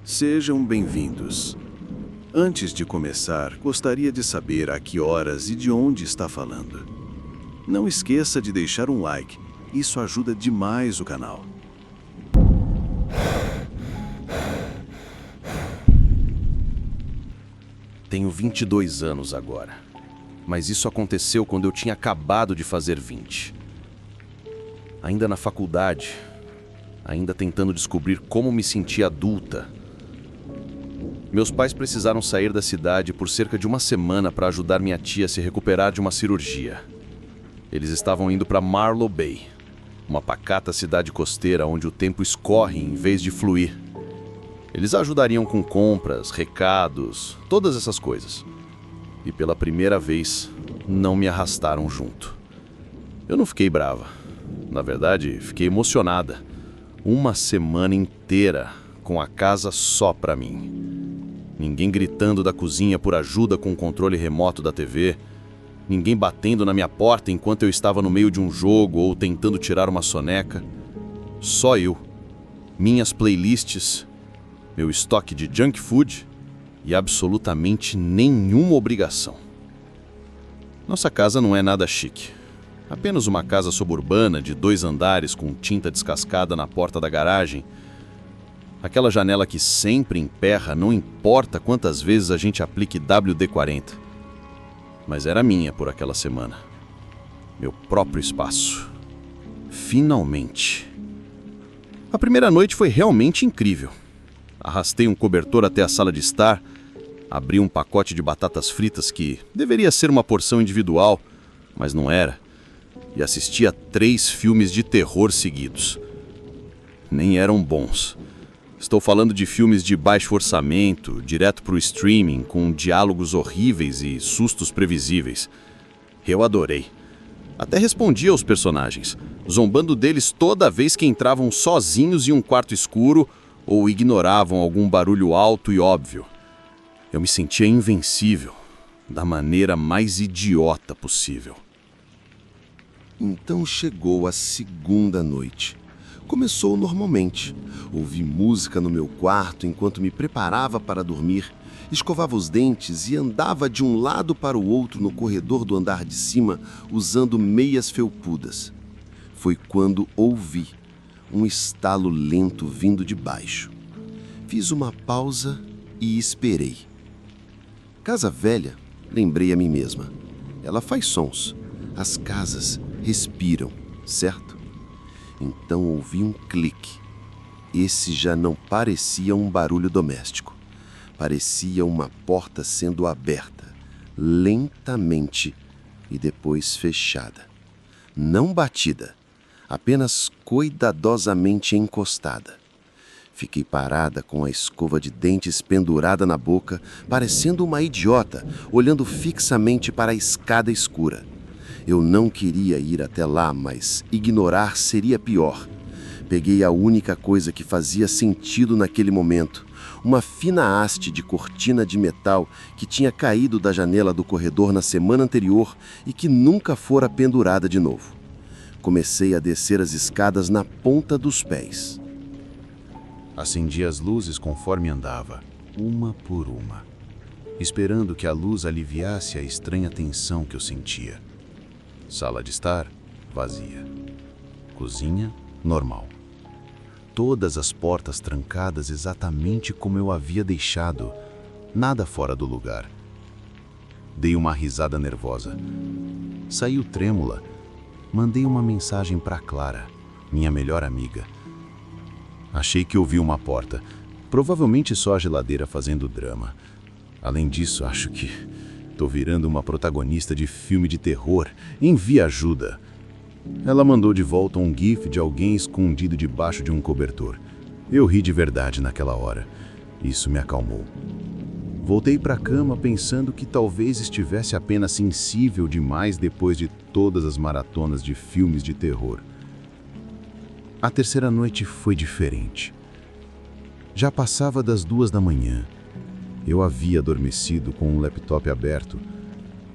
Sejam bem-vindos. Antes de começar, gostaria de saber a que horas e de onde está falando. Não esqueça de deixar um like, isso ajuda demais o canal. Tenho 22 anos agora, mas isso aconteceu quando eu tinha acabado de fazer 20. Ainda na faculdade, ainda tentando descobrir como me sentir adulta. Meus pais precisaram sair da cidade por cerca de uma semana para ajudar minha tia a se recuperar de uma cirurgia. Eles estavam indo para Marlow Bay, uma pacata cidade costeira onde o tempo escorre em vez de fluir. Eles ajudariam com compras, recados, todas essas coisas. E pela primeira vez, não me arrastaram junto. Eu não fiquei brava. Na verdade, fiquei emocionada. Uma semana inteira com a casa só pra mim. Ninguém gritando da cozinha por ajuda com o controle remoto da TV. Ninguém batendo na minha porta enquanto eu estava no meio de um jogo ou tentando tirar uma soneca. Só eu, minhas playlists, meu estoque de junk food e absolutamente nenhuma obrigação. Nossa casa não é nada chique. Apenas uma casa suburbana de 2 andares com tinta descascada na porta da garagem. Aquela janela que sempre emperra, não importa quantas vezes a gente aplique WD-40. Mas era minha por aquela semana. Meu próprio espaço. Finalmente. A primeira noite foi realmente incrível. Arrastei um cobertor até a sala de estar, abri um pacote de batatas fritas que deveria ser uma porção individual, mas não era, e assisti a 3 filmes de terror seguidos. Nem eram bons. Estou falando de filmes de baixo orçamento, direto para o streaming, com diálogos horríveis e sustos previsíveis. Eu adorei. Até respondi aos personagens, zombando deles toda vez que entravam sozinhos em um quarto escuro ou ignoravam algum barulho alto e óbvio. Eu me sentia invencível, da maneira mais idiota possível. Então chegou a segunda noite. Começou normalmente. Ouvi música no meu quarto enquanto me preparava para dormir, escovava os dentes e andava de um lado para o outro no corredor do andar de cima usando meias felpudas. Foi quando ouvi um estalo lento vindo de baixo. Fiz uma pausa e esperei. Casa velha, lembrei a mim mesma. Ela faz sons. As casas respiram, certo? Então ouvi um clique. Esse já não parecia um barulho doméstico. Parecia uma porta sendo aberta, lentamente e depois fechada. Não batida, apenas cuidadosamente encostada. Fiquei parada com a escova de dentes pendurada na boca, parecendo uma idiota, olhando fixamente para a escada escura. Eu não queria ir até lá, mas ignorar seria pior. Peguei a única coisa que fazia sentido naquele momento, uma fina haste de cortina de metal que tinha caído da janela do corredor na semana anterior e que nunca fora pendurada de novo. Comecei a descer as escadas na ponta dos pés. Acendi as luzes conforme andava, uma por uma, esperando que a luz aliviasse a estranha tensão que eu sentia. Sala de estar, vazia. Cozinha, normal. Todas as portas trancadas exatamente como eu havia deixado, nada fora do lugar. Dei uma risada nervosa. Saiu trêmula. Mandei uma mensagem para Clara, minha melhor amiga. Achei que ouvi uma porta, provavelmente só a geladeira fazendo drama. Além disso, acho que tô virando uma protagonista de filme de terror. Envia ajuda. Ela mandou de volta um gif de alguém escondido debaixo de um cobertor. Eu ri de verdade naquela hora. Isso me acalmou. Voltei para a cama pensando que talvez estivesse apenas sensível demais depois de todas as maratonas de filmes de terror. A terceira noite foi diferente. Já passava das 2 da manhã. Eu havia adormecido com um laptop aberto.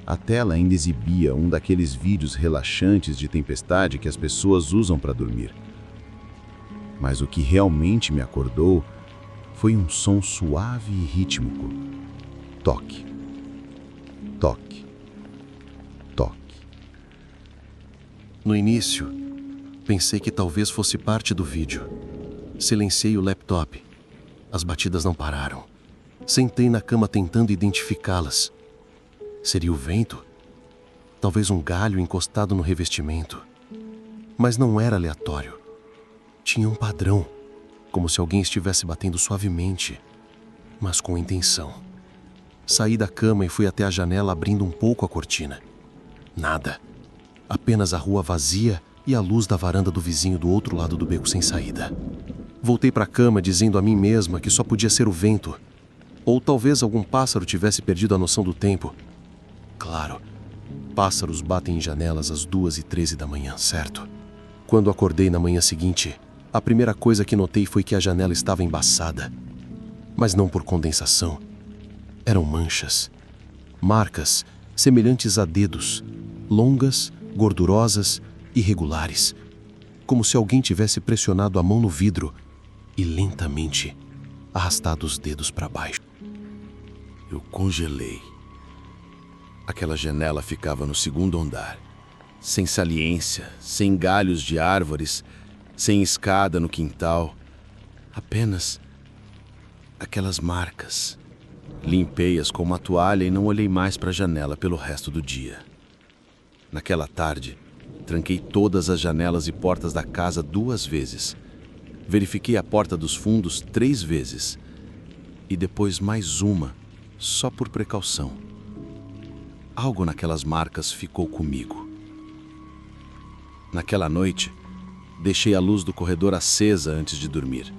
A tela ainda exibia um daqueles vídeos relaxantes de tempestade que as pessoas usam para dormir. Mas o que realmente me acordou foi um som suave e rítmico. Toque, toque, toque. No início, pensei que talvez fosse parte do vídeo. Silenciei o laptop. As batidas não pararam. Sentei na cama tentando identificá-las. Seria o vento? Talvez um galho encostado no revestimento. Mas não era aleatório. Tinha um padrão, como se alguém estivesse batendo suavemente, mas com intenção. Saí da cama e fui até a janela abrindo um pouco a cortina. Nada. Apenas a rua vazia e a luz da varanda do vizinho do outro lado do beco sem saída. Voltei para a cama dizendo a mim mesma que só podia ser o vento. Ou talvez algum pássaro tivesse perdido a noção do tempo. Claro, pássaros batem em janelas às 2h13 da manhã, certo? Quando acordei na manhã seguinte, a primeira coisa que notei foi que a janela estava embaçada. Mas não por condensação. Eram manchas. Marcas semelhantes a dedos, longas, gordurosas, irregulares. Como se alguém tivesse pressionado a mão no vidro e lentamente arrastado os dedos para baixo. Eu congelei. Aquela janela ficava no segundo andar, sem saliência, sem galhos de árvores, sem escada no quintal, apenas aquelas marcas. Limpei-as com uma toalha e não olhei mais para a janela pelo resto do dia. Naquela tarde, tranquei todas as janelas e portas da casa 2 vezes. Verifiquei a porta dos fundos 3 vezes. E depois mais uma, só por precaução. Algo naquelas marcas ficou comigo. Naquela noite, deixei a luz do corredor acesa antes de dormir.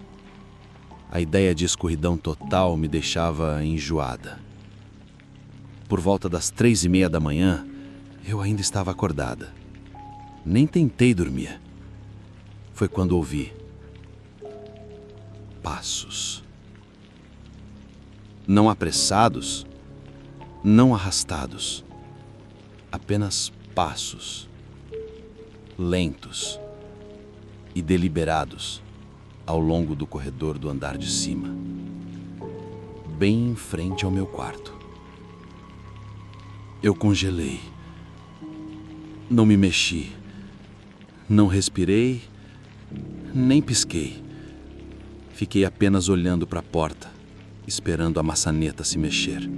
A ideia de escuridão total me deixava enjoada. Por volta das 3h30 da manhã, eu ainda estava acordada. Nem tentei dormir. Foi quando ouvi passos. Não apressados, não arrastados. Apenas passos. Lentos e deliberados ao longo do corredor do andar de cima, bem em frente ao meu quarto. Eu congelei. Não me mexi. Não respirei, nem pisquei. Fiquei apenas olhando para a porta, esperando a maçaneta se mexer.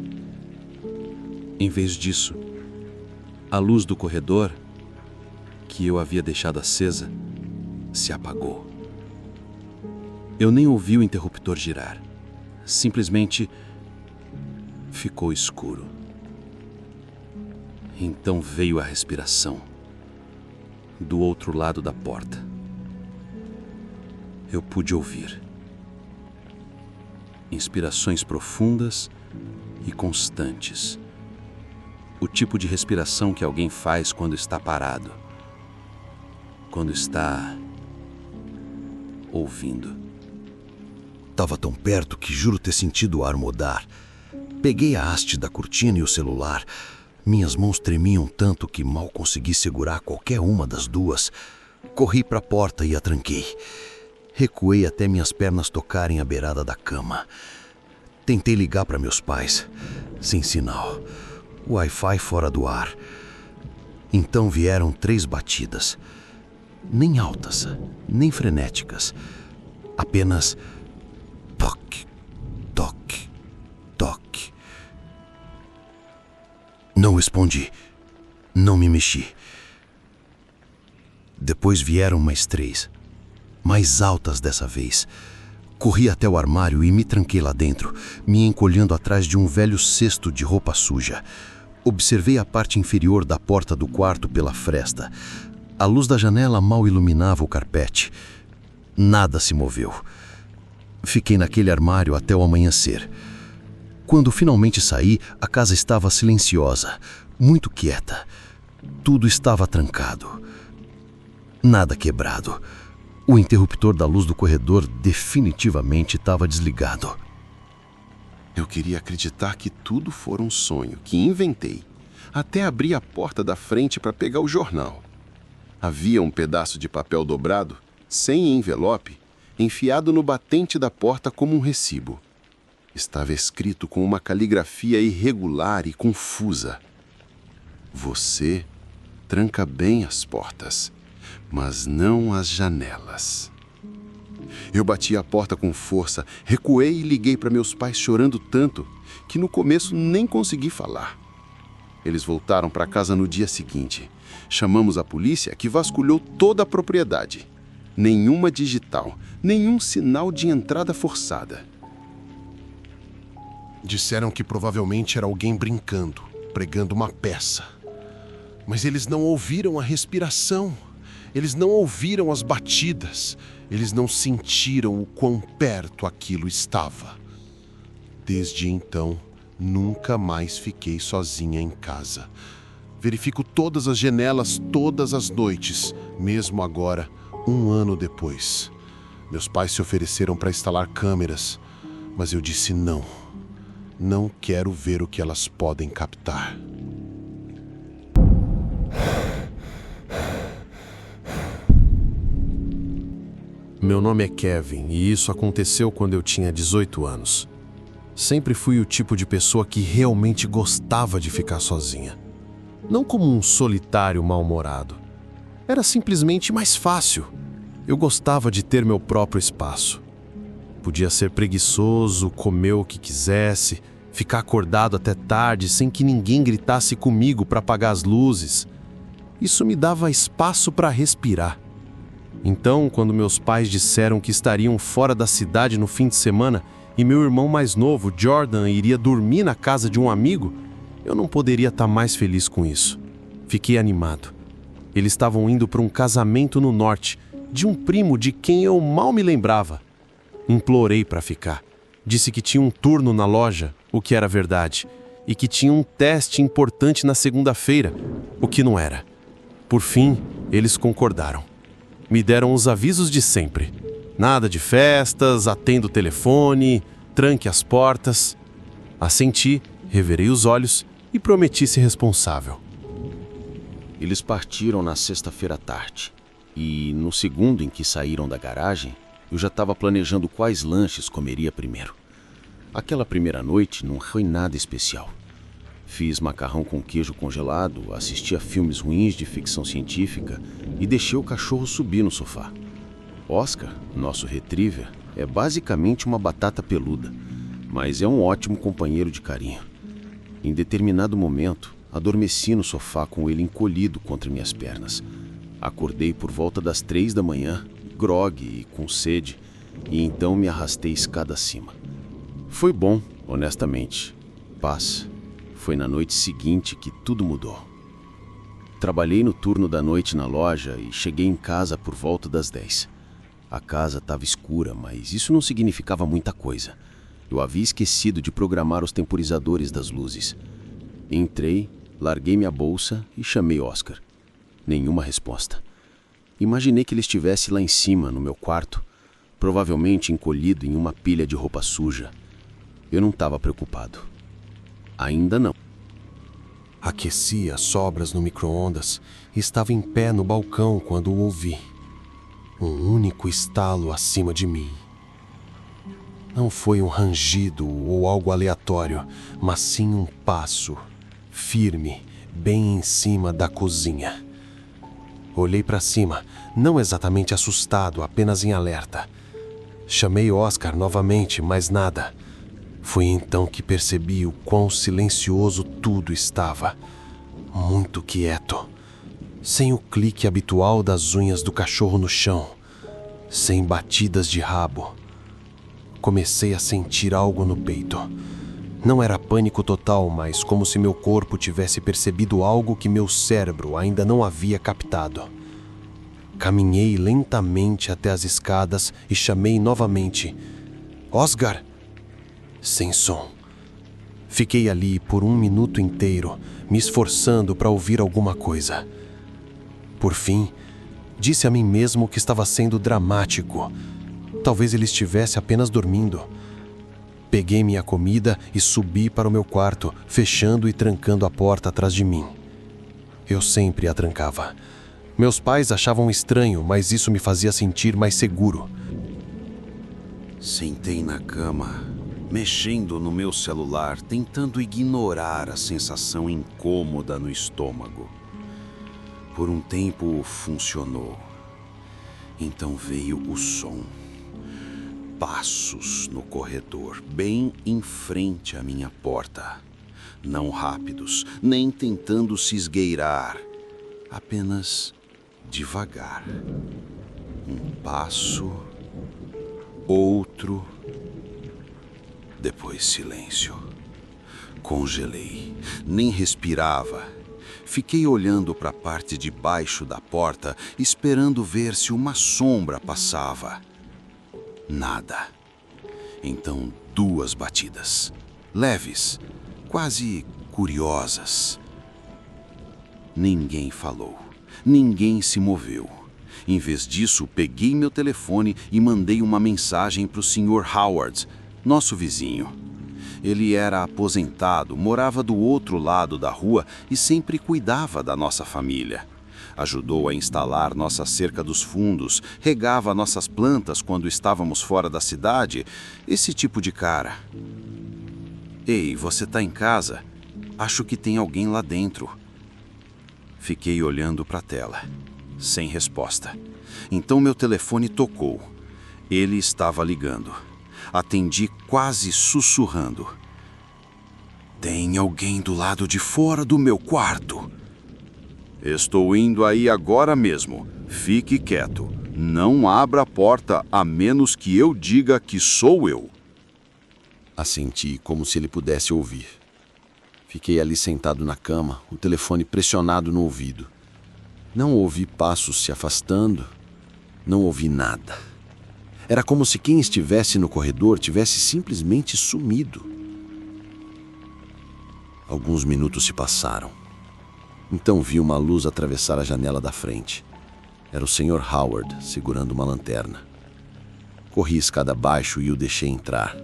Em vez disso, a luz do corredor, que eu havia deixado acesa, se apagou. Eu nem ouvi o interruptor girar. Simplesmente ficou escuro. Então veio a respiração do outro lado da porta. Eu pude ouvir inspirações profundas e constantes. O tipo de respiração que alguém faz quando está parado, quando está ouvindo. Tava tão perto que juro ter sentido o ar mudar. Peguei a haste da cortina e o celular. Minhas mãos tremiam tanto que mal consegui segurar qualquer uma das duas. Corri para a porta e a tranquei. Recuei até minhas pernas tocarem a beirada da cama. Tentei ligar para meus pais. Sem sinal. O Wi-Fi fora do ar. Então vieram 3 batidas. Nem altas, nem frenéticas. Apenas toque, toque, toque. Não respondi. Não me mexi. Depois vieram mais 3. Mais altas dessa vez. Corri até o armário e me tranquei lá dentro, me encolhendo atrás de um velho cesto de roupa suja. Observei a parte inferior da porta do quarto pela fresta. A luz da janela mal iluminava o carpete. Nada se moveu. Fiquei naquele armário até o amanhecer. Quando finalmente saí, a casa estava silenciosa, muito quieta. Tudo estava trancado. Nada quebrado. O interruptor da luz do corredor definitivamente estava desligado. Eu queria acreditar que tudo fora um sonho que inventei. Até abri a porta da frente para pegar o jornal. Havia um pedaço de papel dobrado, sem envelope, enfiado no batente da porta como um recibo. Estava escrito com uma caligrafia irregular e confusa: Você tranca bem as portas, mas não as janelas. Eu bati a porta com força, recuei e liguei para meus pais chorando tanto que no começo nem consegui falar. Eles voltaram para casa no dia seguinte. Chamamos a polícia, que vasculhou toda a propriedade. Nenhuma digital, nenhum sinal de entrada forçada. Disseram que provavelmente era alguém brincando, pregando uma peça. Mas eles não ouviram a respiração. Eles não ouviram as batidas. Eles não sentiram o quão perto aquilo estava. Desde então, nunca mais fiquei sozinha em casa. Verifico todas as janelas todas as noites, mesmo agora, 1 ano depois. Meus pais se ofereceram para instalar câmeras, mas eu disse não. Não quero ver o que elas podem captar. Meu nome é Kevin e isso aconteceu quando eu tinha 18 anos. Sempre fui o tipo de pessoa que realmente gostava de ficar sozinha. Não como um solitário mal-humorado. Era simplesmente mais fácil. Eu gostava de ter meu próprio espaço. Podia ser preguiçoso, comer o que quisesse, ficar acordado até tarde sem que ninguém gritasse comigo para apagar as luzes. Isso me dava espaço para respirar. Então, quando meus pais disseram que estariam fora da cidade no fim de semana e meu irmão mais novo, Jordan, iria dormir na casa de um amigo, eu não poderia estar mais feliz com isso. Fiquei animado. Eles estavam indo para um casamento no norte, de um primo de quem eu mal me lembrava. Implorei para ficar. Disse que tinha um turno na loja, o que era verdade, e que tinha um teste importante na segunda-feira, o que não era. Por fim, eles concordaram. Me deram os avisos de sempre. Nada de festas, atenda o telefone, tranque as portas. Assenti, revirei os olhos e prometi ser responsável. Eles partiram na sexta-feira à tarde. E no segundo em que saíram da garagem, eu já estava planejando quais lanches comeria primeiro. Aquela primeira noite não foi nada especial. Fiz macarrão com queijo congelado, assisti a filmes ruins de ficção científica e deixei o cachorro subir no sofá. Oscar, nosso retriever, é basicamente uma batata peluda, mas é um ótimo companheiro de carinho. Em determinado momento, adormeci no sofá com ele encolhido contra minhas pernas. Acordei por volta das 3 da manhã, grogue e com sede, e então me arrastei escada acima. Foi bom, honestamente. Paz. Foi na noite seguinte que tudo mudou. Trabalhei no turno da noite na loja e cheguei em casa por volta das 10. A casa estava escura, mas isso não significava muita coisa. Eu havia esquecido de programar os temporizadores das luzes. Entrei, larguei minha bolsa e chamei Oscar. Nenhuma resposta. Imaginei que ele estivesse lá em cima, no meu quarto, provavelmente encolhido em uma pilha de roupa suja. Eu não estava preocupado. Ainda não. Aqueci as sobras no micro-ondas e estava em pé no balcão quando o ouvi. Um único estalo acima de mim. Não foi um rangido ou algo aleatório, mas sim um passo, firme, bem em cima da cozinha. Olhei para cima, não exatamente assustado, apenas em alerta. Chamei Oscar novamente, mas nada. Foi então que percebi o quão silencioso tudo estava. Muito quieto. Sem o clique habitual das unhas do cachorro no chão. Sem batidas de rabo. Comecei a sentir algo no peito. Não era pânico total, mas como se meu corpo tivesse percebido algo que meu cérebro ainda não havia captado. Caminhei lentamente até as escadas e chamei novamente. Oscar! Sem som. Fiquei ali por 1 minuto inteiro, me esforçando para ouvir alguma coisa. Por fim, disse a mim mesmo que estava sendo dramático. Talvez ele estivesse apenas dormindo. Peguei minha comida e subi para o meu quarto, fechando e trancando a porta atrás de mim. Eu sempre a trancava. Meus pais achavam estranho, mas isso me fazia sentir mais seguro. Sentei na cama, mexendo no meu celular, tentando ignorar a sensação incômoda no estômago. Por um tempo funcionou. Então veio o som. Passos no corredor, bem em frente à minha porta. Não rápidos, nem tentando se esgueirar. Apenas devagar. Um passo, outro. Depois silêncio. Congelei, nem respirava. Fiquei olhando para a parte de baixo da porta, esperando ver se uma sombra passava. Nada. Então 2 batidas. Leves, quase curiosas. Ninguém falou. Ninguém se moveu. Em vez disso, peguei meu telefone e mandei uma mensagem para o Sr. Howard, nosso vizinho. Ele era aposentado, morava do outro lado da rua e sempre cuidava da nossa família. Ajudou a instalar nossa cerca dos fundos, regava nossas plantas quando estávamos fora da cidade, esse tipo de cara. Ei, você tá em casa? Acho que tem alguém lá dentro. Fiquei olhando para a tela, sem resposta. Então meu telefone tocou. Ele estava ligando. Atendi quase sussurrando. Tem alguém do lado de fora do meu quarto. Estou indo aí agora mesmo. Fique quieto. Não abra a porta a menos que eu diga que sou eu. Assenti como se ele pudesse ouvir. Fiquei ali sentado na cama, o telefone pressionado no ouvido. Não ouvi passos se afastando. Não ouvi nada. Era como se quem estivesse no corredor tivesse simplesmente sumido. Alguns minutos se passaram. Então vi uma luz atravessar a janela da frente. Era o Sr. Howard segurando uma lanterna. Corri escada abaixo e o deixei entrar.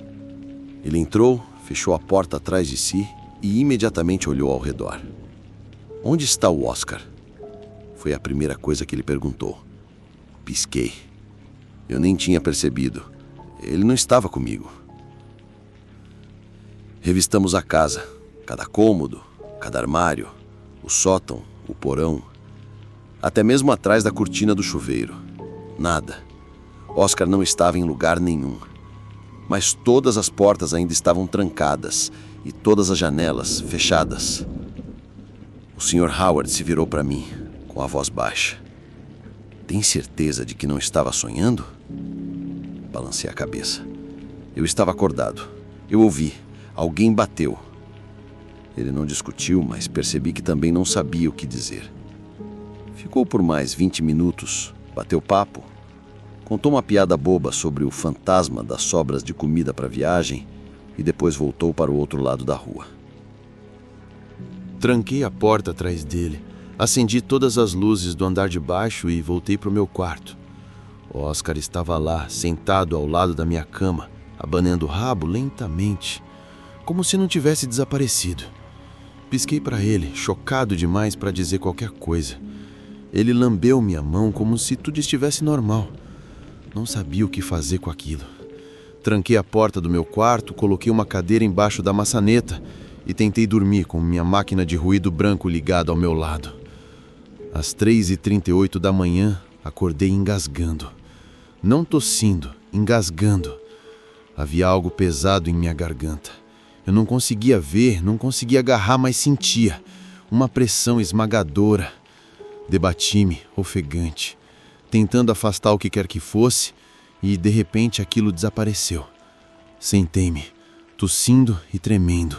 Ele entrou, fechou a porta atrás de si e imediatamente olhou ao redor. Onde está o Oscar? Foi a primeira coisa que ele perguntou. Pisquei. Eu nem tinha percebido. Ele não estava comigo. Revistamos a casa. Cada cômodo, cada armário, o sótão, o porão. Até mesmo atrás da cortina do chuveiro. Nada. Oscar não estava em lugar nenhum. Mas todas as portas ainda estavam trancadas e todas as janelas fechadas. O Sr. Howard se virou para mim, com a voz baixa. Tem certeza de que não estava sonhando? Balancei a cabeça. Eu estava acordado. Eu ouvi. Alguém bateu. Ele não discutiu, mas percebi que também não sabia o que dizer. Ficou por mais 20 minutos, bateu papo, contou uma piada boba sobre o fantasma das sobras de comida para a viagem e depois voltou para o outro lado da rua. Tranquei a porta atrás dele, acendi todas as luzes do andar de baixo e voltei para o meu quarto. Oscar estava lá, sentado ao lado da minha cama, abanando o rabo lentamente, como se não tivesse desaparecido. Pisquei para ele, chocado demais para dizer qualquer coisa. Ele lambeu minha mão como se tudo estivesse normal. Não sabia o que fazer com aquilo. Tranquei a porta do meu quarto, coloquei uma cadeira embaixo da maçaneta e tentei dormir com minha máquina de ruído branco ligada ao meu lado. Às 3h38 da manhã, acordei engasgando. Não tossindo, engasgando. Havia algo pesado em minha garganta. Eu não conseguia ver, não conseguia agarrar, mas sentia uma pressão esmagadora. Debati-me, ofegante, tentando afastar o que quer que fosse, e de repente aquilo desapareceu. Sentei-me, tossindo e tremendo.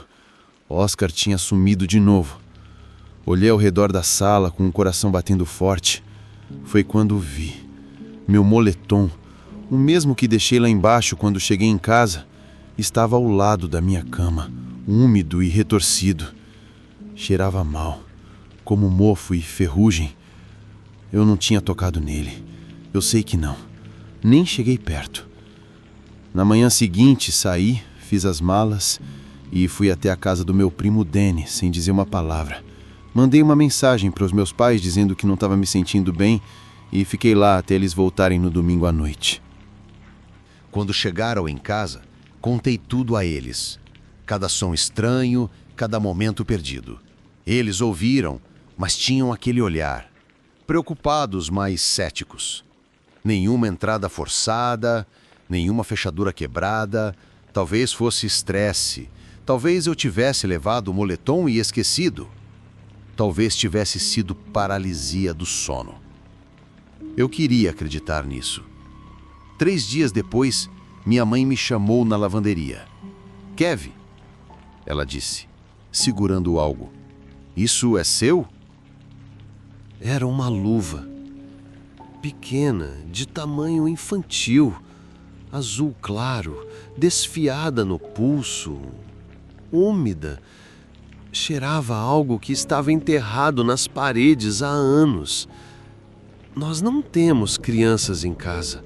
Oscar tinha sumido de novo. Olhei ao redor da sala com o coração batendo forte. Foi quando vi. Meu moletom, o mesmo que deixei lá embaixo quando cheguei em casa, estava ao lado da minha cama, úmido e retorcido. Cheirava mal, como mofo e ferrugem. Eu não tinha tocado nele. Eu sei que não. Nem cheguei perto. Na manhã seguinte, saí, fiz as malas e fui até a casa do meu primo Danny, sem dizer uma palavra. Mandei uma mensagem para os meus pais dizendo que não estava me sentindo bem e fiquei lá até eles voltarem no domingo à noite. Quando chegaram em casa, contei tudo a eles. Cada som estranho, cada momento perdido. Eles ouviram, mas tinham aquele olhar. Preocupados, mas céticos. Nenhuma entrada forçada, nenhuma fechadura quebrada. Talvez fosse estresse. Talvez eu tivesse levado o moletom e esquecido. Talvez tivesse sido paralisia do sono. Eu queria acreditar nisso. 3 dias depois, minha mãe me chamou na lavanderia. Kevin, ela disse, segurando algo. Isso é seu? Era uma luva. Pequena, de tamanho infantil. Azul claro, desfiada no pulso. Úmida. Cheirava algo que estava enterrado nas paredes há anos. Nós não temos crianças em casa.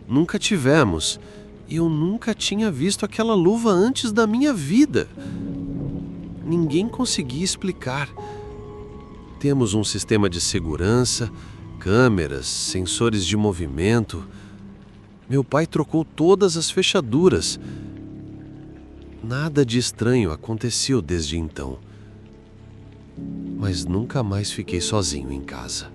Nunca tivemos. E eu nunca tinha visto aquela luva antes da minha vida. Ninguém conseguia explicar. Temos um sistema de segurança, câmeras, sensores de movimento. Meu pai trocou todas as fechaduras. Nada de estranho aconteceu desde então. Mas nunca mais fiquei sozinho em casa.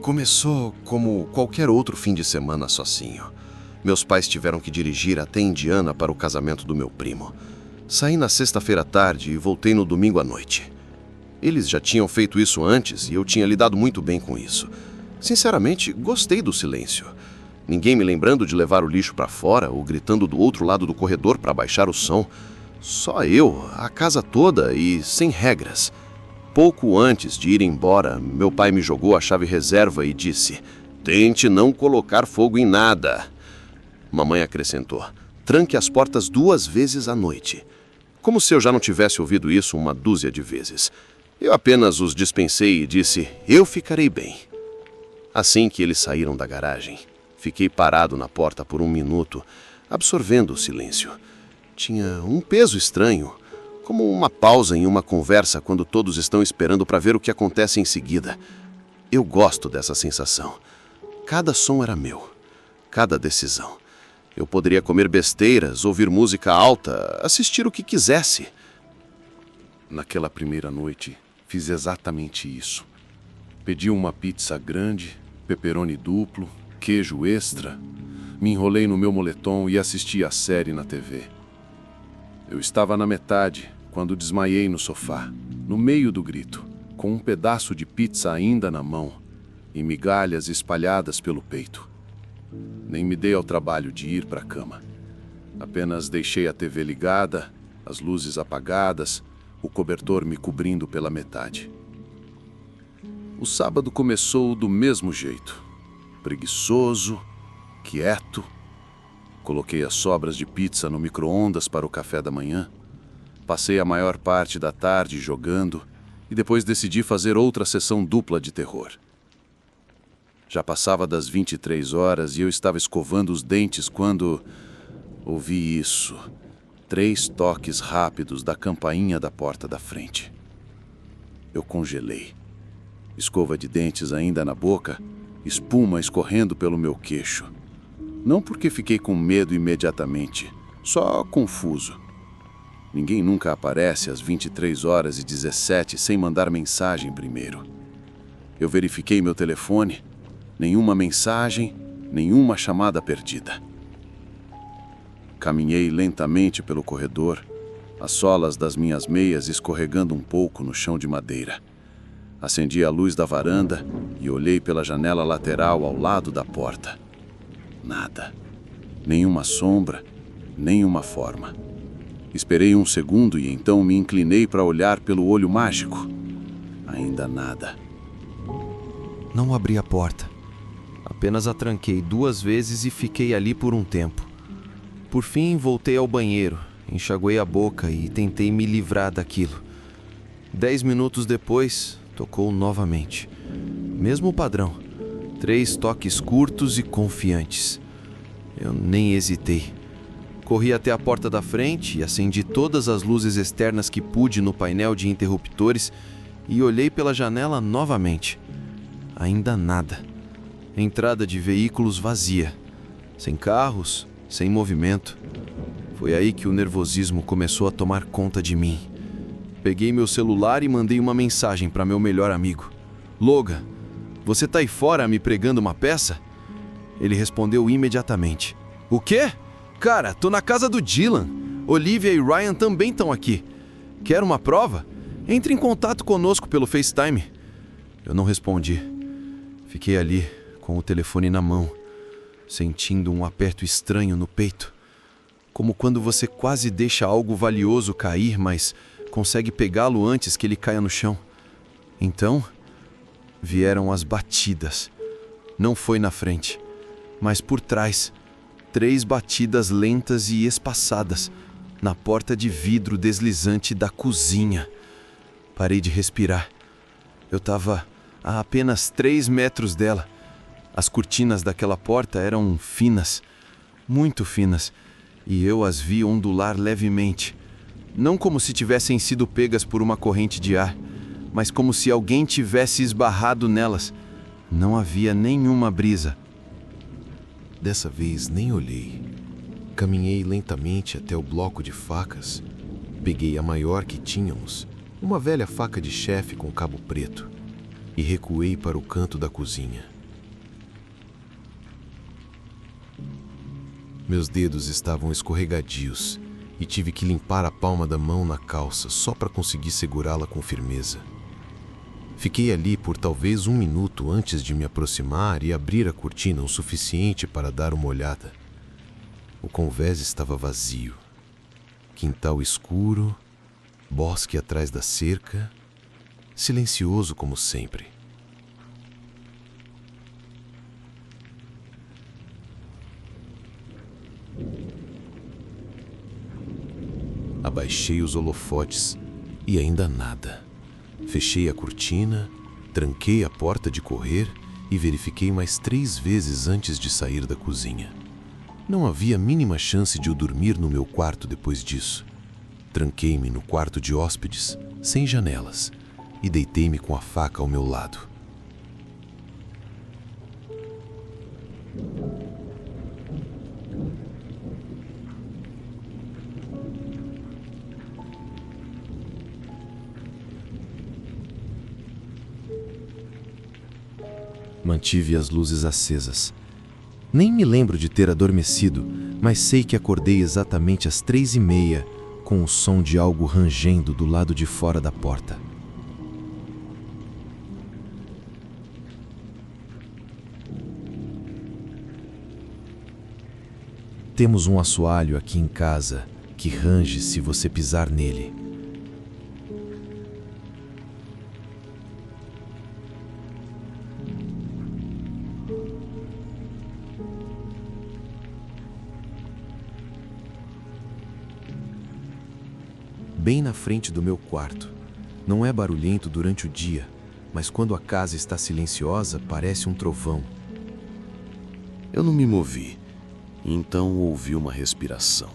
Começou como qualquer outro fim de semana sozinho. Meus pais tiveram que dirigir até Indiana para o casamento do meu primo. Saí na sexta-feira à tarde e voltei no domingo à noite. Eles já tinham feito isso antes e eu tinha lidado muito bem com isso. Sinceramente, gostei do silêncio. Ninguém me lembrando de levar o lixo para fora ou gritando do outro lado do corredor para baixar o som. Só eu, a casa toda e sem regras. Pouco antes de ir embora, meu pai me jogou a chave reserva e disse: "Tente não colocar fogo em nada." Mamãe acrescentou: "Tranque as portas 2 vezes à noite." Como se eu já não tivesse ouvido isso uma dúzia de vezes. Eu apenas os dispensei e disse: "Eu ficarei bem." Assim que eles saíram da garagem, fiquei parado na porta por 1 minuto, absorvendo o silêncio. Tinha um peso estranho, como uma pausa em uma conversa quando todos estão esperando para ver o que acontece em seguida. Eu gosto dessa sensação. Cada som era meu, cada decisão. Eu poderia comer besteiras, ouvir música alta, assistir o que quisesse. Naquela primeira noite, fiz exatamente isso. Pedi uma pizza grande, pepperoni duplo, queijo extra. Me enrolei no meu moletom e assisti a série na TV. Eu estava na metade, quando desmaiei no sofá, no meio do grito, com um pedaço de pizza ainda na mão e migalhas espalhadas pelo peito. Nem me dei ao trabalho de ir para a cama. Apenas deixei a TV ligada, as luzes apagadas, o cobertor me cobrindo pela metade. O sábado começou do mesmo jeito. Preguiçoso, quieto. Coloquei as sobras de pizza no micro-ondas para o café da manhã. Passei a maior parte da tarde jogando e depois decidi fazer outra sessão dupla de terror. Já passava das 23 horas e eu estava escovando os dentes quando ouvi isso. 3 toques rápidos da campainha da porta da frente. Eu congelei. Escova de dentes ainda na boca, espuma escorrendo pelo meu queixo. Não porque fiquei com medo imediatamente, só confuso. Ninguém nunca aparece às 23h17 sem mandar mensagem primeiro. Eu verifiquei meu telefone, nenhuma mensagem, nenhuma chamada perdida. Caminhei lentamente pelo corredor, as solas das minhas meias escorregando um pouco no chão de madeira. Acendi a luz da varanda e olhei pela janela lateral ao lado da porta. Nada. Nenhuma sombra, nenhuma forma. Esperei 1 segundo e então me inclinei para olhar pelo olho mágico. Ainda nada. Não abri a porta. Apenas a tranquei 2 vezes e fiquei ali por um tempo. Por fim, voltei ao banheiro, enxaguei a boca e tentei me livrar daquilo. 10 minutos depois, tocou novamente. Mesmo padrão. 3 toques curtos e confiantes. Eu nem hesitei. Corri até a porta da frente e acendi todas as luzes externas que pude no painel de interruptores e olhei pela janela novamente. Ainda nada. Entrada de veículos vazia. Sem carros, sem movimento. Foi aí que o nervosismo começou a tomar conta de mim. Peguei meu celular e mandei uma mensagem para meu melhor amigo. Logan, você tá aí fora me pregando uma peça? Ele respondeu imediatamente. O quê? Cara, tô na casa do Dylan. Olivia e Ryan também estão aqui. Quer uma prova? Entre em contato conosco pelo FaceTime. Eu não respondi. Fiquei ali, com o telefone na mão, sentindo um aperto estranho no peito. Como quando você quase deixa algo valioso cair, mas consegue pegá-lo antes que ele caia no chão. Então, vieram as batidas. Não foi na frente, mas por trás. 3 batidas lentas e espaçadas na porta de vidro deslizante da cozinha. Parei de respirar. Eu estava a apenas 3 metros dela. As cortinas daquela porta eram finas, muito finas, e eu as vi ondular levemente. Não como se tivessem sido pegas por uma corrente de ar, mas como se alguém tivesse esbarrado nelas. Não havia nenhuma brisa. Dessa vez nem olhei. Caminhei lentamente até o bloco de facas. Peguei a maior que tínhamos, uma velha faca de chefe com cabo preto, e recuei para o canto da cozinha. Meus dedos estavam escorregadios e tive que limpar a palma da mão na calça só para conseguir segurá-la com firmeza. Fiquei ali por talvez 1 minuto antes de me aproximar e abrir a cortina o suficiente para dar uma olhada. O convés estava vazio. Quintal escuro, bosque atrás da cerca, silencioso como sempre. Abaixei os holofotes e ainda nada. Fechei a cortina, tranquei a porta de correr e verifiquei mais 3 vezes antes de sair da cozinha. Não havia a mínima chance de eu dormir no meu quarto depois disso. Tranquei-me no quarto de hóspedes, sem janelas, e deitei-me com a faca ao meu lado. Mantive as luzes acesas. Nem me lembro de ter adormecido, mas sei que acordei exatamente às 3h30 com o som de algo rangendo do lado de fora da porta. Temos um assoalho aqui em casa que range se você pisar nele. Bem na frente do meu quarto. Não é barulhento durante o dia, mas quando a casa está silenciosa, parece um trovão. Eu não me movi, então ouvi uma respiração.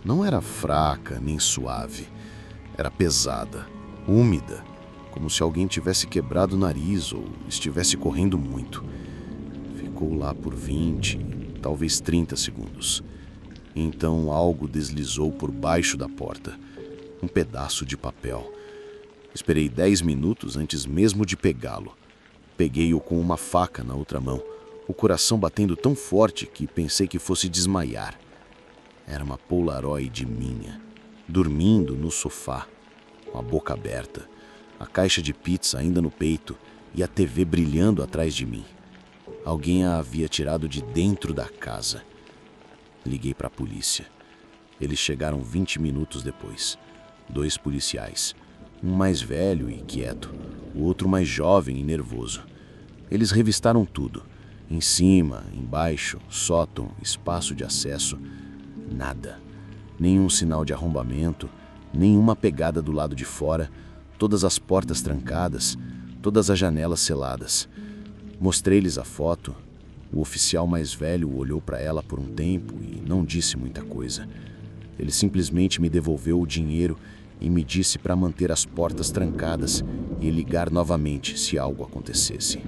Não era fraca nem suave, era pesada, úmida, como se alguém tivesse quebrado o nariz ou estivesse correndo muito. Ficou lá por 20, talvez 30 segundos. Então algo deslizou por baixo da porta. Um pedaço de papel. Esperei 10 minutos antes mesmo de pegá-lo. Peguei-o com uma faca na outra mão, o coração batendo tão forte que pensei que fosse desmaiar. Era uma Polaroid minha, dormindo no sofá, com a boca aberta, a caixa de pizza ainda no peito e a TV brilhando atrás de mim. Alguém a havia tirado de dentro da casa. Liguei para a polícia. Eles chegaram 20 minutos depois. 2 policiais, um mais velho e quieto, o outro mais jovem e nervoso. Eles revistaram tudo, em cima, embaixo, sótão, espaço de acesso, nada. Nenhum sinal de arrombamento, nenhuma pegada do lado de fora, todas as portas trancadas, todas as janelas seladas. Mostrei-lhes a foto. O oficial mais velho olhou para ela por um tempo e não disse muita coisa. Ele simplesmente me devolveu o dinheiro e me disse para manter as portas trancadas e ligar novamente se algo acontecesse.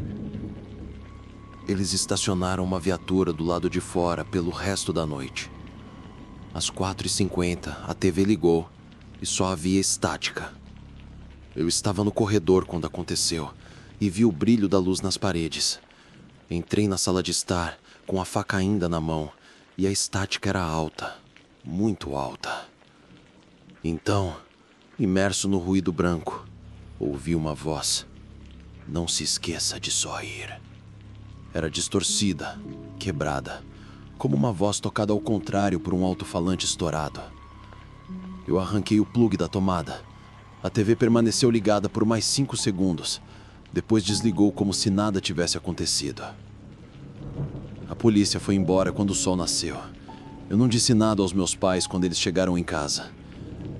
Eles estacionaram uma viatura do lado de fora pelo resto da noite. Às 4h50, a TV ligou e só havia estática. Eu estava no corredor quando aconteceu e vi o brilho da luz nas paredes. Entrei na sala de estar, com a faca ainda na mão, e a estática era alta, muito alta. Então, imerso no ruído branco, ouvi uma voz. Não se esqueça de sorrir. Era distorcida, quebrada, como uma voz tocada ao contrário por um alto-falante estourado. Eu arranquei o plugue da tomada. A TV permaneceu ligada por mais 5 segundos. Depois desligou como se nada tivesse acontecido. A polícia foi embora quando o sol nasceu. Eu não disse nada aos meus pais quando eles chegaram em casa.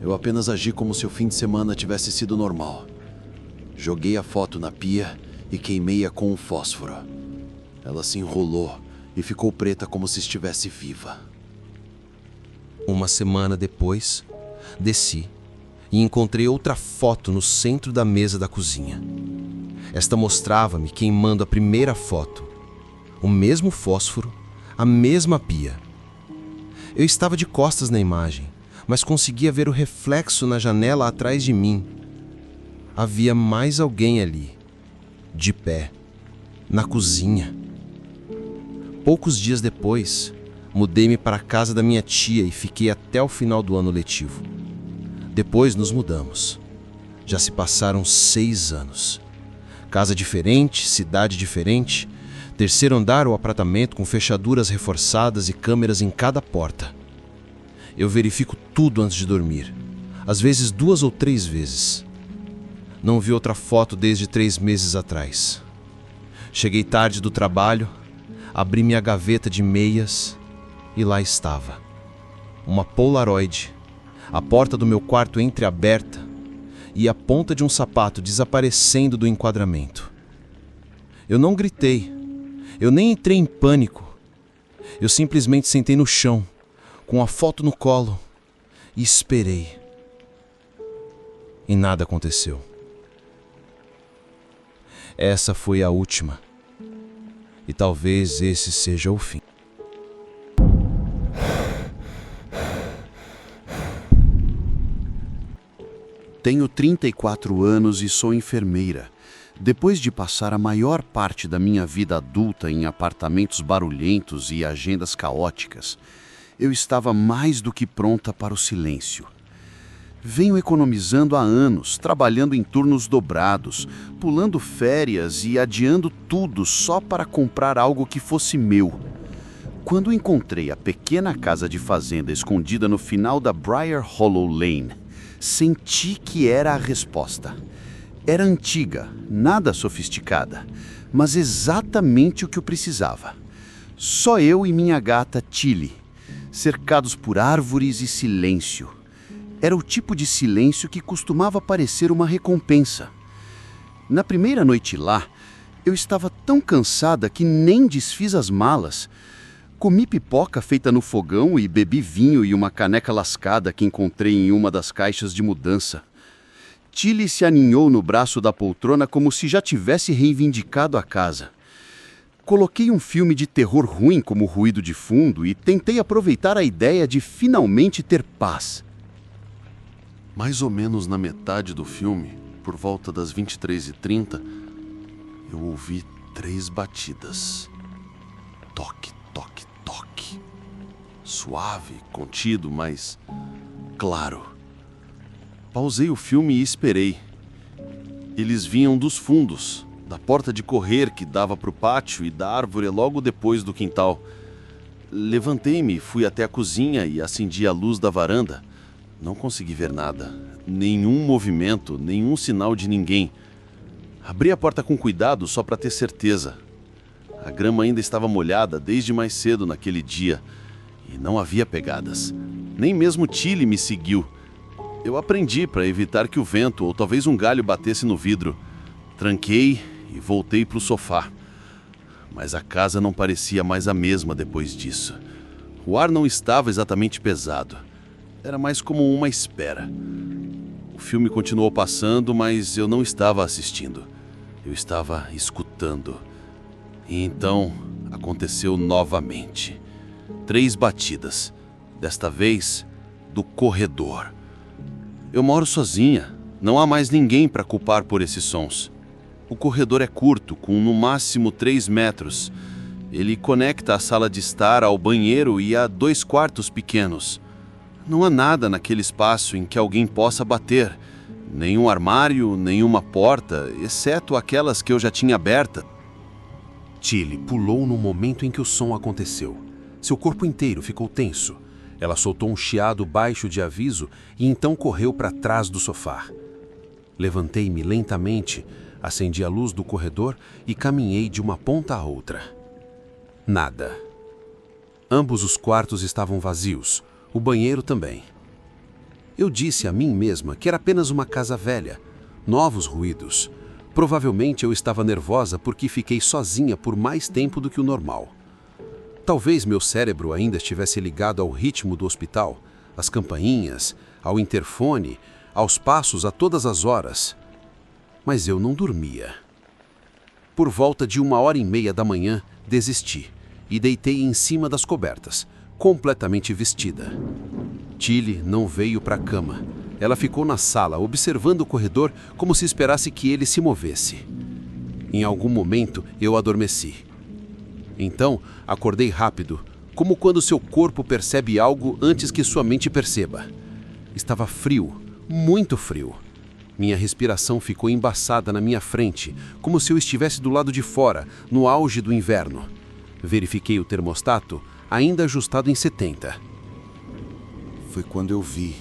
Eu apenas agi como se o fim de semana tivesse sido normal. Joguei a foto na pia e queimei-a com um fósforo. Ela se enrolou e ficou preta como se estivesse viva. Uma semana depois, desci e encontrei outra foto no centro da mesa da cozinha. Esta mostrava-me queimando a primeira foto. O mesmo fósforo, a mesma pia. Eu estava de costas na imagem, mas conseguia ver o reflexo na janela atrás de mim. Havia mais alguém ali, de pé, na cozinha. Poucos dias depois, mudei-me para a casa da minha tia e fiquei até o final do ano letivo. Depois nos mudamos. Já se passaram 6 anos. Casa diferente, cidade diferente, terceiro andar ou apartamento com fechaduras reforçadas e câmeras em cada porta. Eu verifico tudo antes de dormir, às vezes 2 ou 3 vezes. Não vi outra foto desde 3 meses atrás. Cheguei tarde do trabalho, abri minha gaveta de meias e lá estava. Uma Polaroid, a porta do meu quarto entreaberta e a ponta de um sapato desaparecendo do enquadramento. Eu não gritei, eu nem entrei em pânico. Eu simplesmente sentei no chão, com a foto no colo, e esperei. E nada aconteceu. Essa foi a última. E talvez esse seja o fim. Tenho 34 anos e sou enfermeira. Depois de passar a maior parte da minha vida adulta em apartamentos barulhentos e agendas caóticas, eu estava mais do que pronta para o silêncio. Venho economizando há anos, trabalhando em turnos dobrados, pulando férias e adiando tudo só para comprar algo que fosse meu. Quando encontrei a pequena casa de fazenda escondida no final da Briar Hollow Lane, senti que era a resposta. Era antiga, nada sofisticada, mas exatamente o que eu precisava. Só eu e minha gata Tilly, cercados por árvores e silêncio. Era o tipo de silêncio que costumava parecer uma recompensa. Na primeira noite lá, eu estava tão cansada que nem desfiz as malas. Comi pipoca feita no fogão e bebi vinho e uma caneca lascada que encontrei em uma das caixas de mudança. Tilly se aninhou no braço da poltrona como se já tivesse reivindicado a casa. Coloquei um filme de terror ruim como ruído de fundo e tentei aproveitar a ideia de finalmente ter paz. Mais ou menos na metade do filme, por volta das 23h30, eu ouvi 3 batidas. Toque, toque, toque. Suave, contido, mas claro. Pausei o filme e esperei. Eles vinham dos fundos, da porta de correr que dava para o pátio e da árvore logo depois do quintal. Levantei-me, fui até a cozinha e acendi a luz da varanda. Não consegui ver nada, nenhum movimento, nenhum sinal de ninguém. Abri a porta com cuidado só para ter certeza. A grama ainda estava molhada desde mais cedo naquele dia e não havia pegadas. Nem mesmo Tilly me seguiu. Eu aprendi para evitar que o vento ou talvez um galho batesse no vidro. Tranquei e voltei para o sofá. Mas a casa não parecia mais a mesma depois disso. O ar não estava exatamente pesado. Era mais como uma espera. O filme continuou passando, mas eu não estava assistindo. Eu estava escutando. E então aconteceu novamente. 3 batidas, desta vez do corredor. Eu moro sozinha, não há mais ninguém para culpar por esses sons. O corredor é curto, com no máximo 3 metros. Ele conecta a sala de estar ao banheiro e a 2 quartos pequenos. Não há nada naquele espaço em que alguém possa bater. Nenhum armário, nenhuma porta, exceto aquelas que eu já tinha aberta. Tilly pulou no momento em que o som aconteceu. Seu corpo inteiro ficou tenso. Ela soltou um chiado baixo de aviso e então correu para trás do sofá. Levantei-me lentamente, acendi a luz do corredor e caminhei de uma ponta a outra. Nada. Ambos os quartos estavam vazios, o banheiro também. Eu disse a mim mesma que era apenas uma casa velha, novos ruídos. Provavelmente eu estava nervosa porque fiquei sozinha por mais tempo do que o normal. Talvez meu cérebro ainda estivesse ligado ao ritmo do hospital, às campainhas, ao interfone, aos passos a todas as horas. Mas eu não dormia. Por volta de 1h30 da manhã, desisti e deitei em cima das cobertas, completamente vestida. Tilly não veio para a cama. Ela ficou na sala, observando o corredor como se esperasse que ele se movesse. Em algum momento, eu adormeci. Então, acordei rápido, como quando seu corpo percebe algo antes que sua mente perceba. Estava frio, muito frio. Minha respiração ficou embaçada na minha frente, como se eu estivesse do lado de fora, no auge do inverno. Verifiquei o termostato, ainda ajustado em 70. Foi quando eu vi.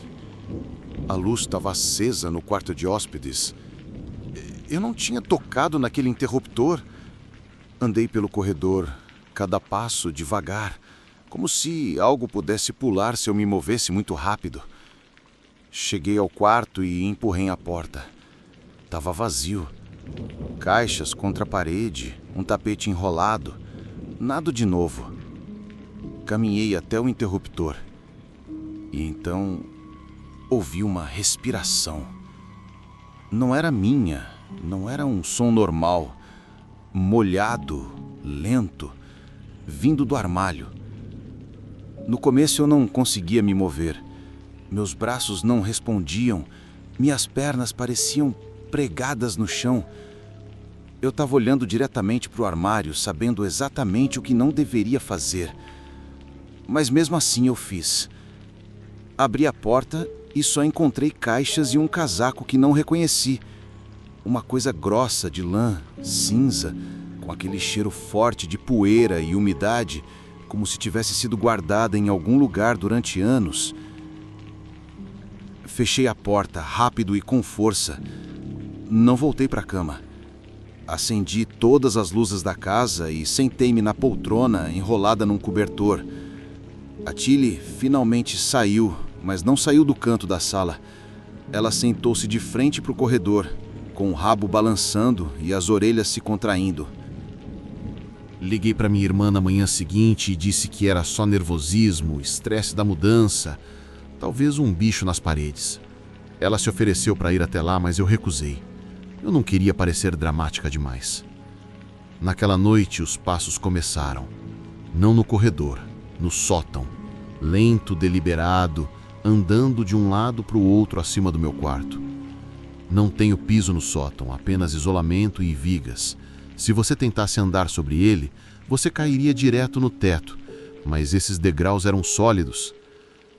A luz estava acesa no quarto de hóspedes. Eu não tinha tocado naquele interruptor. Andei pelo corredor, cada passo devagar, como se algo pudesse pular se eu me movesse muito rápido. Cheguei ao quarto e empurrei a porta. Estava vazio. Caixas contra a parede, um tapete enrolado. Nada de novo. Caminhei até o interruptor. E então ouvi uma respiração. Não era minha, não era um som normal. Molhado, lento, vindo do armário. No começo eu não conseguia me mover. Meus braços não respondiam, minhas pernas pareciam pregadas no chão. Eu estava olhando diretamente para o armário, sabendo exatamente o que não deveria fazer. Mas mesmo assim eu fiz. Abri a porta e só encontrei caixas e um casaco que não reconheci. Uma coisa grossa de lã, cinza, com aquele cheiro forte de poeira e umidade, como se tivesse sido guardada em algum lugar durante anos. Fechei a porta rápido e com força. Não voltei para a cama. Acendi todas as luzes da casa e sentei-me na poltrona enrolada num cobertor. A Tilly finalmente saiu, mas não saiu do canto da sala. Ela sentou-se de frente para o corredor, com o rabo balançando e as orelhas se contraindo. Liguei para minha irmã na manhã seguinte e disse que era só nervosismo, estresse da mudança, talvez um bicho nas paredes. Ela se ofereceu para ir até lá, mas eu recusei. Eu não queria parecer dramática demais. Naquela noite, os passos começaram. Não no corredor, no sótão. Lento, deliberado, andando de um lado para o outro acima do meu quarto. Não tenho piso no sótão, apenas isolamento e vigas. Se você tentasse andar sobre ele, você cairia direto no teto, mas esses degraus eram sólidos.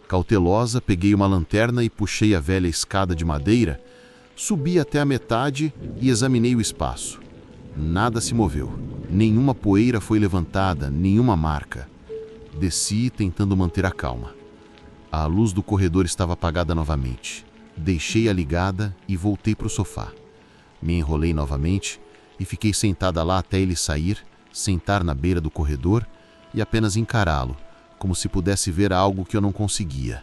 Cautelosa, peguei uma lanterna e puxei a velha escada de madeira, subi até a metade e examinei o espaço. Nada se moveu, nenhuma poeira foi levantada, nenhuma marca. Desci tentando manter a calma. A luz do corredor estava apagada novamente. Deixei-a ligada e voltei para o sofá. Me enrolei novamente e fiquei sentada lá até ele sair, sentar na beira do corredor e apenas encará-lo, como se pudesse ver algo que eu não conseguia.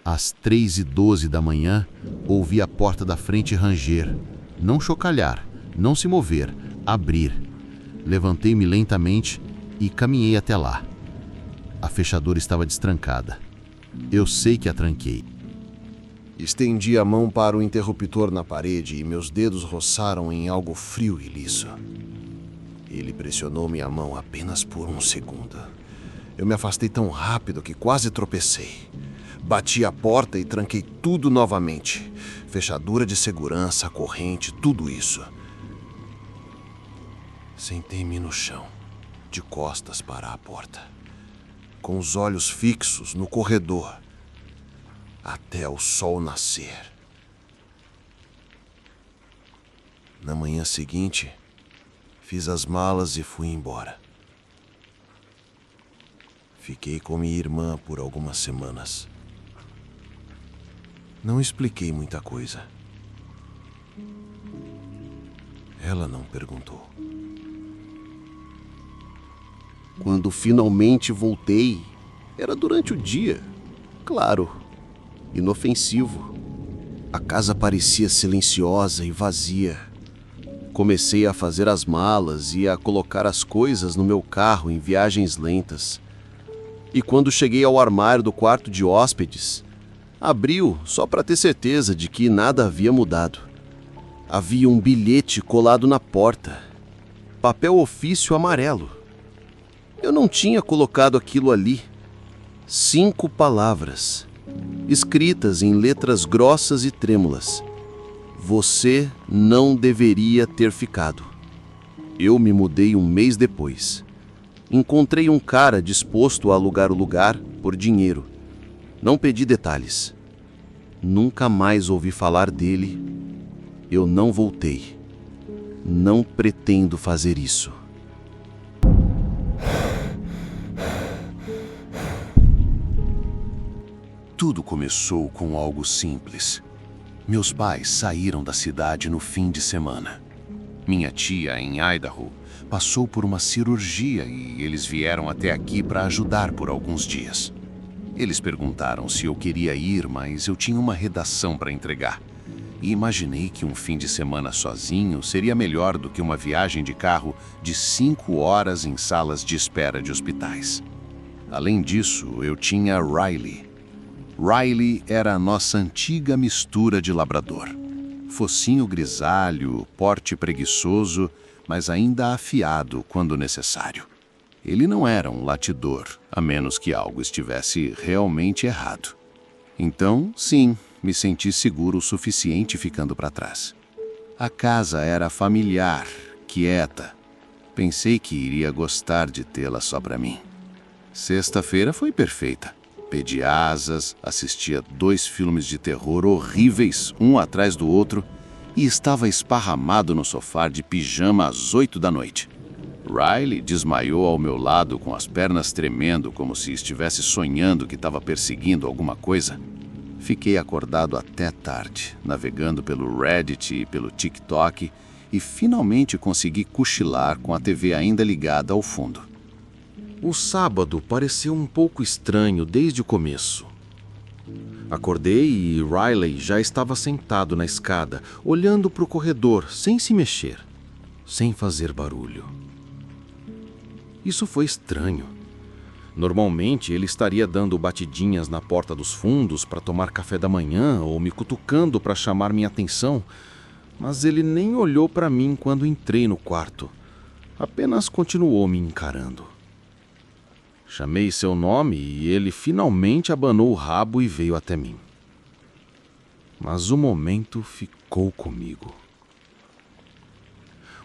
Às 3h12 da manhã, ouvi a porta da frente ranger, não chocalhar, não se mover, abrir. Levantei-me lentamente e caminhei até lá. A fechadura estava destrancada. Eu sei que a tranquei. Estendi a mão para o interruptor na parede e meus dedos roçaram em algo frio e liso. Ele pressionou minha mão apenas por um segundo. Eu me afastei tão rápido que quase tropecei. Bati a porta e tranquei tudo novamente. Fechadura de segurança, corrente, tudo isso. Sentei-me no chão, de costas para a porta, com os olhos fixos no corredor, até o sol nascer. Na manhã seguinte, fiz as malas e fui embora. Fiquei com minha irmã por algumas semanas. Não expliquei muita coisa. Ela não perguntou. Quando finalmente voltei, era durante o dia. Claro, inofensivo. A casa parecia silenciosa e vazia. Comecei a fazer as malas e a colocar as coisas no meu carro em viagens lentas. E quando cheguei ao armário do quarto de hóspedes, abriu só para ter certeza de que nada havia mudado. Havia um bilhete colado na porta. Papel ofício amarelo. Eu não tinha colocado aquilo ali. 5 palavras, escritas em letras grossas e trêmulas. Você não deveria ter ficado. Eu me mudei um mês depois. Encontrei um cara disposto a alugar o lugar por dinheiro. Não pedi detalhes. Nunca mais ouvi falar dele. Eu não voltei. Não pretendo fazer isso. Tudo começou com algo simples. Meus pais saíram da cidade no fim de semana. Minha tia, em Idaho, passou por uma cirurgia e eles vieram até aqui para ajudar por alguns dias. Eles perguntaram se eu queria ir, mas eu tinha uma redação para entregar. E imaginei que um fim de semana sozinho seria melhor do que uma viagem de carro de 5 horas em salas de espera de hospitais. Além disso, eu tinha Riley. Riley era a nossa antiga mistura de labrador. Focinho grisalho, porte preguiçoso, mas ainda afiado quando necessário. Ele não era um latidor, a menos que algo estivesse realmente errado. Então, sim, me senti seguro o suficiente ficando para trás. A casa era familiar, quieta. Pensei que iria gostar de tê-la só para mim. Sexta-feira foi perfeita. Pedi asas, assistia 2 filmes de terror horríveis, um atrás do outro, e estava esparramado no sofá de pijama às 8 da noite. Riley desmaiou ao meu lado com as pernas tremendo, como se estivesse sonhando que estava perseguindo alguma coisa. Fiquei acordado até tarde, navegando pelo Reddit e pelo TikTok, e finalmente consegui cochilar com a TV ainda ligada ao fundo. O sábado pareceu um pouco estranho desde o começo. Acordei e Riley já estava sentado na escada, olhando para o corredor, sem se mexer, sem fazer barulho. Isso foi estranho. Normalmente ele estaria dando batidinhas na porta dos fundos para tomar café da manhã ou me cutucando para chamar minha atenção, mas ele nem olhou para mim quando entrei no quarto. Apenas continuou me encarando. Chamei seu nome e ele finalmente abanou o rabo e veio até mim. Mas o momento ficou comigo.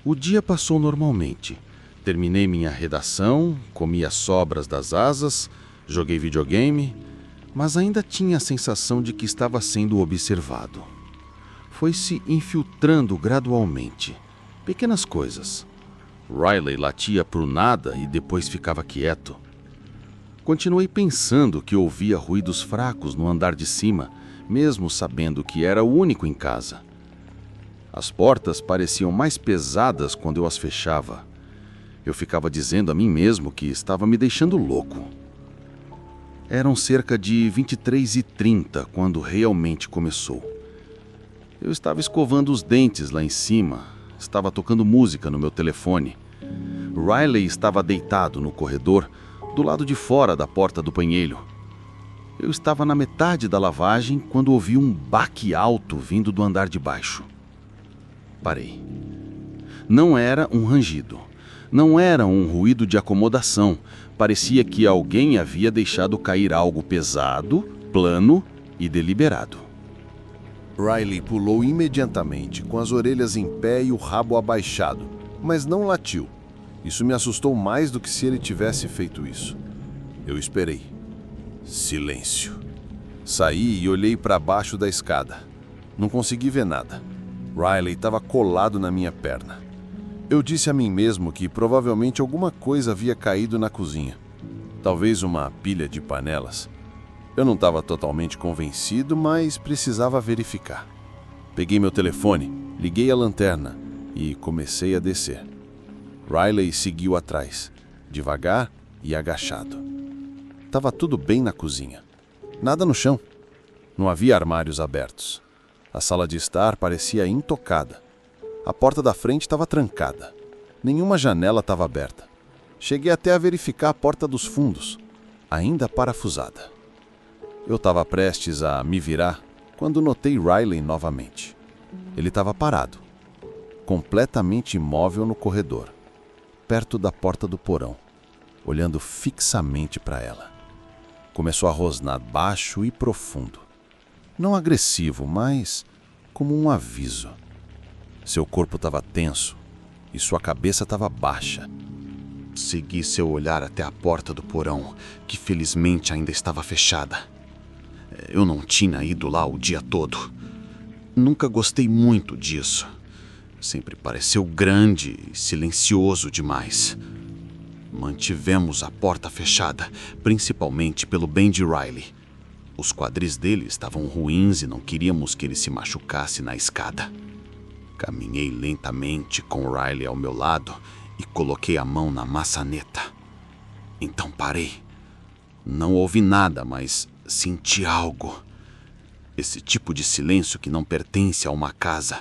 O dia passou normalmente. Terminei minha redação, comi as sobras das asas, joguei videogame, mas ainda tinha a sensação de que estava sendo observado. Foi se infiltrando gradualmente. Pequenas coisas. Riley latia pro nada e depois ficava quieto. Continuei pensando que ouvia ruídos fracos no andar de cima, mesmo sabendo que era o único em casa. As portas pareciam mais pesadas quando eu as fechava. Eu ficava dizendo a mim mesmo que estava me deixando louco. Eram cerca de 23h30 quando realmente começou. Eu estava escovando os dentes lá em cima, estava tocando música no meu telefone. Riley estava deitado no corredor, do lado de fora da porta do banheiro. Eu estava na metade da lavagem quando ouvi um baque alto vindo do andar de baixo. Parei. Não era um rangido. Não era um ruído de acomodação. Parecia que alguém havia deixado cair algo pesado, plano e deliberado. Riley pulou imediatamente, com as orelhas em pé e o rabo abaixado, mas não latiu. Isso me assustou mais do que se ele tivesse feito isso. Eu esperei. Silêncio. Saí e olhei para baixo da escada. Não consegui ver nada. Riley estava colado na minha perna. Eu disse a mim mesmo que provavelmente alguma coisa havia caído na cozinha. Talvez uma pilha de panelas. Eu não estava totalmente convencido, mas precisava verificar. Peguei meu telefone, liguei a lanterna e comecei a descer. Riley seguiu atrás, devagar e agachado. Estava tudo bem na cozinha. Nada no chão. Não havia armários abertos. A sala de estar parecia intocada. A porta da frente estava trancada. Nenhuma janela estava aberta. Cheguei até a verificar a porta dos fundos, ainda parafusada. Eu estava prestes a me virar quando notei Riley novamente. Ele estava parado, completamente imóvel no corredor, perto da porta do porão, olhando fixamente para ela. Começou a rosnar baixo e profundo. Não agressivo, mas como um aviso. Seu corpo estava tenso e sua cabeça estava baixa. Segui seu olhar até a porta do porão, que felizmente ainda estava fechada. Eu não tinha ido lá o dia todo. Nunca gostei muito disso. Sempre pareceu grande e silencioso demais. Mantivemos a porta fechada, principalmente pelo bem de Riley. Os quadris dele estavam ruins e não queríamos que ele se machucasse na escada. Caminhei lentamente com Riley ao meu lado e coloquei a mão na maçaneta. Então parei. Não ouvi nada, mas senti algo. Esse tipo de silêncio que não pertence a uma casa.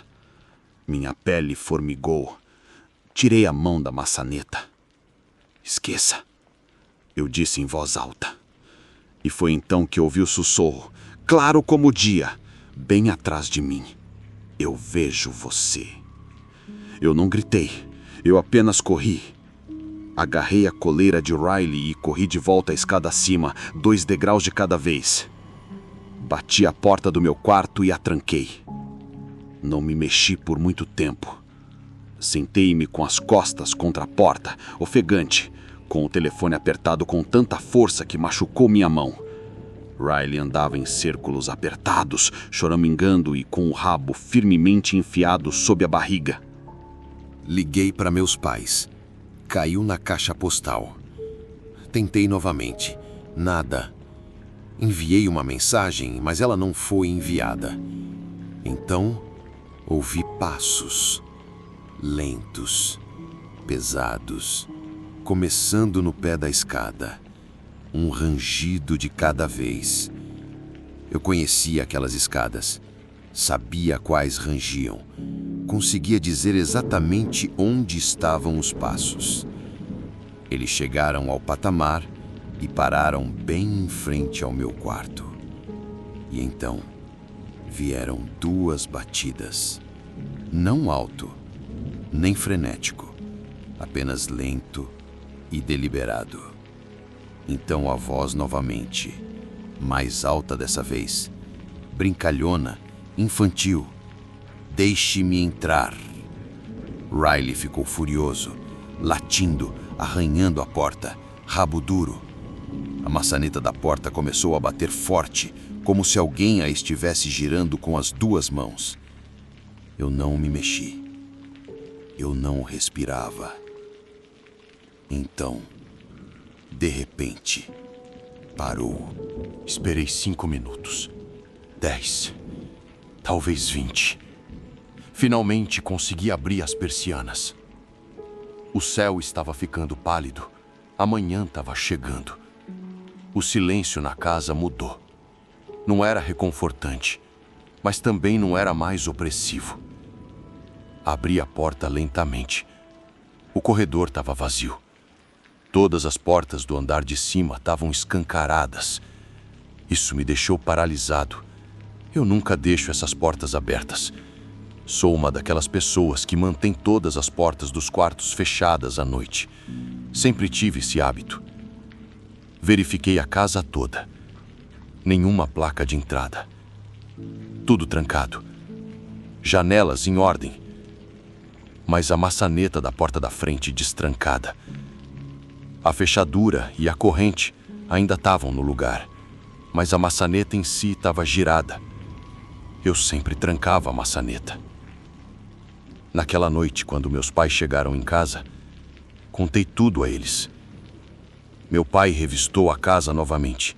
Minha pele formigou. Tirei a mão da maçaneta. Esqueça, eu disse em voz alta. E foi então que ouvi o sussurro, claro como o dia, bem atrás de mim. Eu vejo você. Eu não gritei, eu apenas corri. Agarrei a coleira de Riley e corri de volta a escada acima, 2 degraus de cada vez. Bati a porta do meu quarto e a tranquei. Não me mexi por muito tempo. Sentei-me com as costas contra a porta, ofegante, com o telefone apertado com tanta força que machucou minha mão. Riley andava em círculos apertados, choramingando e com o rabo firmemente enfiado sob a barriga. Liguei para meus pais. Caiu na caixa postal. Tentei novamente. Nada. Enviei uma mensagem, mas ela não foi enviada. Então, ouvi passos. Lentos. Pesados. Começando no pé da escada. Um rangido de cada vez. Eu conhecia aquelas escadas. Sabia quais rangiam. Conseguia dizer exatamente onde estavam os passos. Eles chegaram ao patamar e pararam bem em frente ao meu quarto. E então vieram 2 batidas. Não alto, nem frenético, apenas lento e deliberado. Então a voz novamente, mais alta dessa vez, brincalhona, infantil. Deixe-me entrar. Riley ficou furioso, latindo, arranhando a porta, rabo duro. A maçaneta da porta começou a bater forte, como se alguém a estivesse girando com as 2 mãos. Eu não me mexi. Eu não respirava. Então, de repente, parou. Esperei 5 minutos. 10. Talvez 20. Finalmente consegui abrir as persianas. O céu estava ficando pálido. A manhã estava chegando. O silêncio na casa mudou. Não era reconfortante, mas também não era mais opressivo. Abri a porta lentamente. O corredor estava vazio. Todas as portas do andar de cima estavam escancaradas. Isso me deixou paralisado. Eu nunca deixo essas portas abertas. Sou uma daquelas pessoas que mantém todas as portas dos quartos fechadas à noite. Sempre tive esse hábito. Verifiquei a casa toda. Nenhuma placa de entrada. Tudo trancado. Janelas em ordem. Mas a maçaneta da porta da frente destrancada. A fechadura e a corrente ainda estavam no lugar, mas a maçaneta em si estava girada. Eu sempre trancava a maçaneta. Naquela noite, quando meus pais chegaram em casa, contei tudo a eles. Meu pai revistou a casa novamente.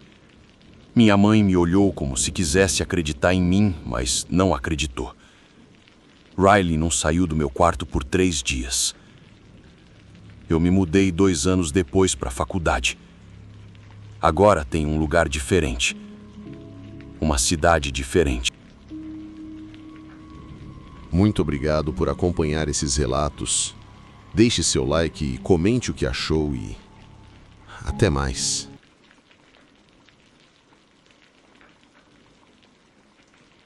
Minha mãe me olhou como se quisesse acreditar em mim, mas não acreditou. Riley não saiu do meu quarto por 3 dias. Eu me mudei 2 anos depois para a faculdade. Agora tenho um lugar diferente. Uma cidade diferente. Muito obrigado por acompanhar esses relatos. Deixe seu like e comente o que achou e até mais.